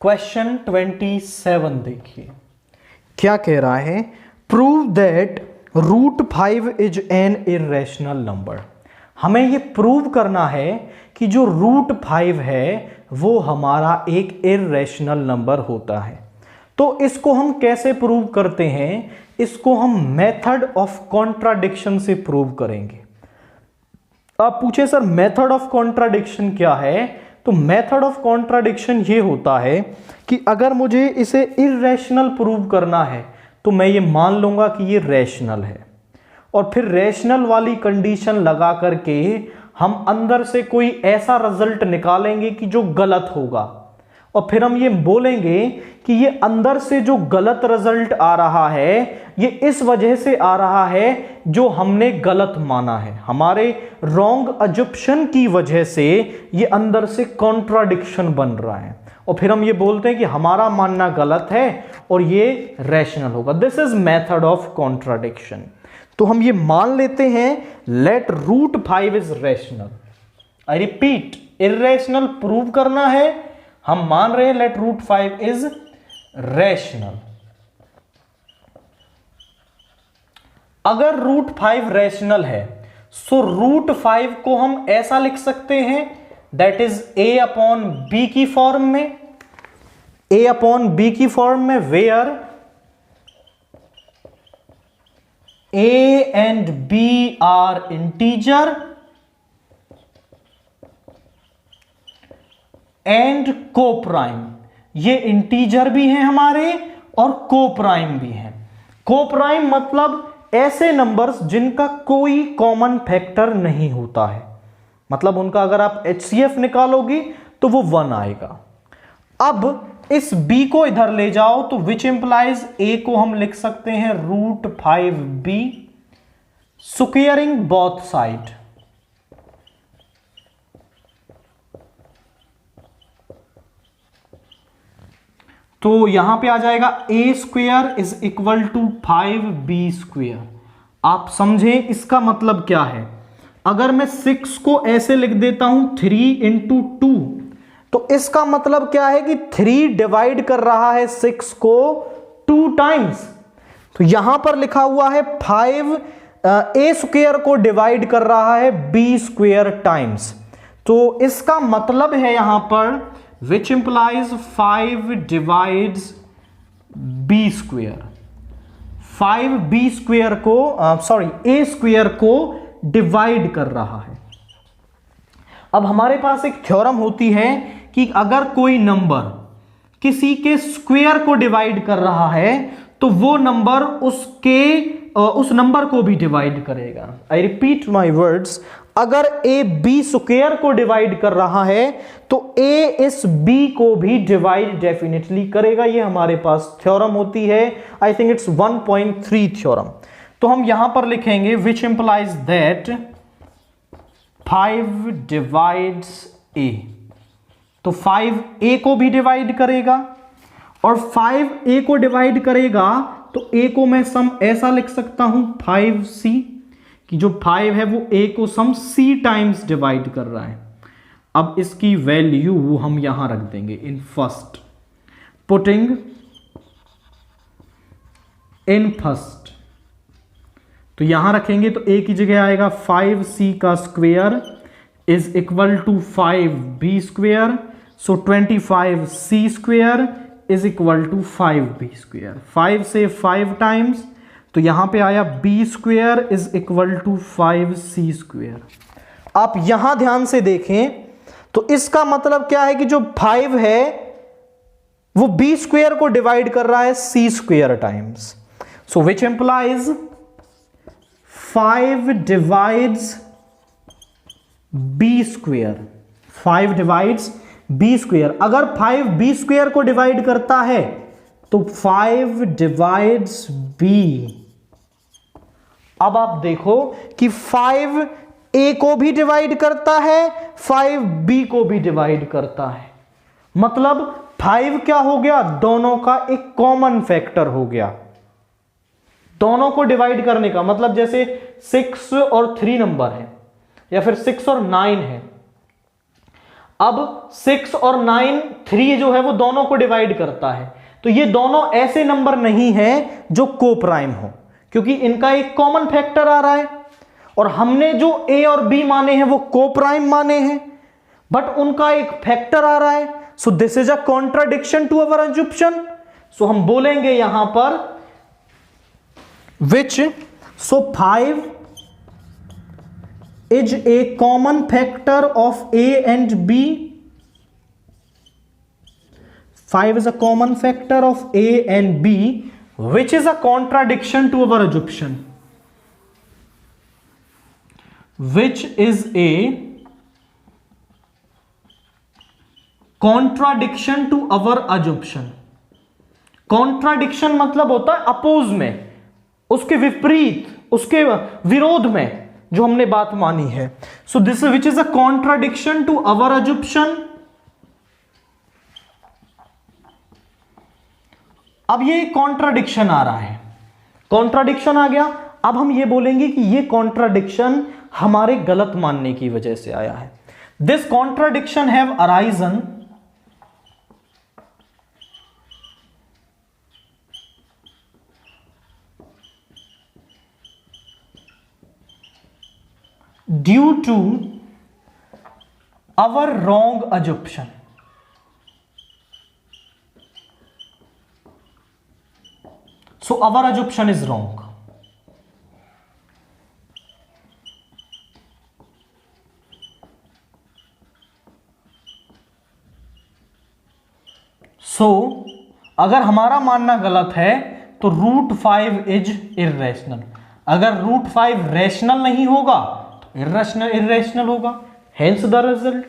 Question 27 देखिए क्या कह रहा है। Prove that √5 is an irrational number. हमें ये प्रूव करना है कि जो √5 है वो हमारा एक इर्रेशनल नंबर होता है। तो इसको हम कैसे प्रूव करते हैं? इसको हम मेथड ऑफ कॉन्ट्राडिक्शन से प्रूव करेंगे। आप पूछे सर मेथड ऑफ कॉन्ट्राडिक्शन क्या है? तो मेथड ऑफ कॉन्ट्राडिक्शन ये होता है कि अगर मुझे इसे इर्रेशनल प्रूव करना है तो मैं ये मान लूंगा कि ये रैशनल है और फिर रैशनल वाली कंडीशन लगा करके हम अंदर से कोई ऐसा रिजल्ट निकालेंगे कि जो गलत होगा और फिर हम ये बोलेंगे कि ये अंदर से जो गलत रिजल्ट आ रहा है ये इस वजह से आ रहा है जो हमने गलत माना है, हमारे रॉन्ग अजम्पशन की वजह से ये अंदर से कॉन्ट्राडिक्शन बन रहा है और फिर हम ये बोलते हैं कि हमारा मानना गलत है और ये रैशनल होगा। This is method of contradiction. तो हम ये मान लेते हैं let √5 is rational. I repeat, irrational prove करना है, हम मान रहे हैं लेट √5 इज रैशनल। अगर √5 रैशनल है सो √5 को हम ऐसा लिख सकते हैं दैट इज a/b की फॉर्म में, a/b की फॉर्म में where a and b are integer and coprime. ये इंटीजर भी हैं हमारे और कोप्राइम भी हैं। कोप्राइम मतलब ऐसे नंबर्स जिनका कोई कॉमन फैक्टर नहीं होता है, मतलब उनका अगर आप HCF निकालोगी तो वो 1 आएगा। अब इस b को इधर ले जाओ तो विच इंप्लाइज a को हम लिख सकते हैं √5b स्क्वेयरिंग बोथ साइड। तो यहां पे आ जाएगा a² is equal to 5b²। आप समझे इसका मतलब क्या है? अगर मैं 6 को ऐसे लिख देता हूं 3 × 2 तो इसका मतलब क्या है कि 3 डिवाइड कर रहा है 6 को 2 टाइम्स। तो यहां पर लिखा हुआ है 5 a² को डिवाइड कर रहा है b² टाइम्स। तो इसका मतलब है यहां पर which implies 5 divides b²। 5b² को a² को डिवाइड कर रहा है। अब हमारे पास एक थ्योरम होती है कि अगर कोई नंबर किसी के स्क्वायर को डिवाइड कर रहा है तो वो नंबर उस नंबर को भी डिवाइड करेगा। आई रिपीट माई वर्ड्स, अगर a b² को डिवाइड कर रहा है तो a इस b को भी डिवाइड डेफिनेटली करेगा। ये हमारे पास थ्योरम होती है, आई थिंक इट्स 1.3 थ्योरम। तो हम यहां पर लिखेंगे which implies that 5 divides a। तो 5 a को भी डिवाइड करेगा और 5 a को डिवाइड करेगा तो a को मैं सम ऐसा लिख सकता हूं 5c, कि जो 5 है वो a को सम c टाइम्स डिवाइड कर रहा है। अब इसकी वैल्यू हम यहां रख देंगे in first, putting in first. तो यहां रखेंगे तो a की जगह आएगा 5c² is equal to 5b²। So 25c² is equal to 5b²। 5 से 5 टाइम्स तो यहां पे आया b² is equal to 5c²। आप यहां ध्यान से देखें तो इसका मतलब क्या है कि जो 5 है वो b² को डिवाइड कर रहा है c² times. So which implies 5 divides b²। 5 divides b²। अगर 5 b² को डिवाइड करता है तो 5 डिवाइड्स b। अब आप देखो कि 5 a को भी डिवाइड करता है, 5 b को भी डिवाइड करता है। मतलब 5 क्या हो गया? दोनों का एक कॉमन फैक्टर हो गया। दोनों को डिवाइड करने का मतलब जैसे 6 और 3 नंबर है या फिर 6 और 9 है। अब 6 और 9 3 जो है वो दोनों को डिवाइड करता है, तो ये दोनों ऐसे नंबर नहीं है जो को प्राइम हो, क्योंकि इनका एक कॉमन फैक्टर आ रहा है और हमने जो ए और बी माने हैं वो को प्राइम माने हैं, बट उनका एक फैक्टर आ रहा है। So this is a contradiction to our assumption. So हम बोलेंगे यहां पर विच, सो 5 is a common factor of A and B. 5 is a common factor of A and B, which is a contradiction to our assumption. Which is a contradiction to our assumption. Contradiction मतलब होता है oppose में, उसके विपरीत, उसके विरोध में जो हमने बात मानी है। So this which is a contradiction to our assumption. अब ये कॉन्ट्राडिक्शन आ रहा है, कॉन्ट्राडिक्शन आ गया। अब हम ये बोलेंगे कि ये कॉन्ट्राडिक्शन हमारे गलत मानने की वजह से आया है। This contradiction have arisen due to our wrong assumption. So our assumption is wrong. So अगर हमारा मानना गलत है तो √5 इज इर्रेशनल। अगर √5 रैशनल नहीं होगा इर्रेशनल होगा, हेंस द रिजल्ट।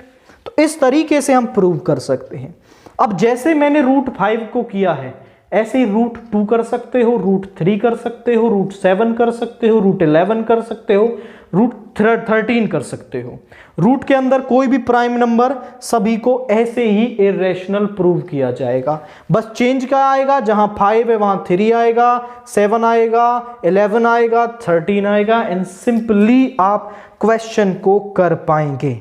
तो इस तरीके से हम प्रूव कर सकते हैं। अब जैसे मैंने √5 को किया है ऐसे ही √2 कर सकते हो, √3 कर सकते हो, √7 कर सकते हो, √11 कर सकते हो, √13 कर सकते हो। रूट के अंदर कोई भी प्राइम नंबर सभी को ऐसे ही इर्रेशनल प्रूव किया जाएगा। बस चेंज क्या आएगा, जहां 5 है वहां 3 आएगा, 7 आएगा, 11 आएगा, 13 आएगा, एंड सिंपली आप क्वेश्चन को कर पाएंगे।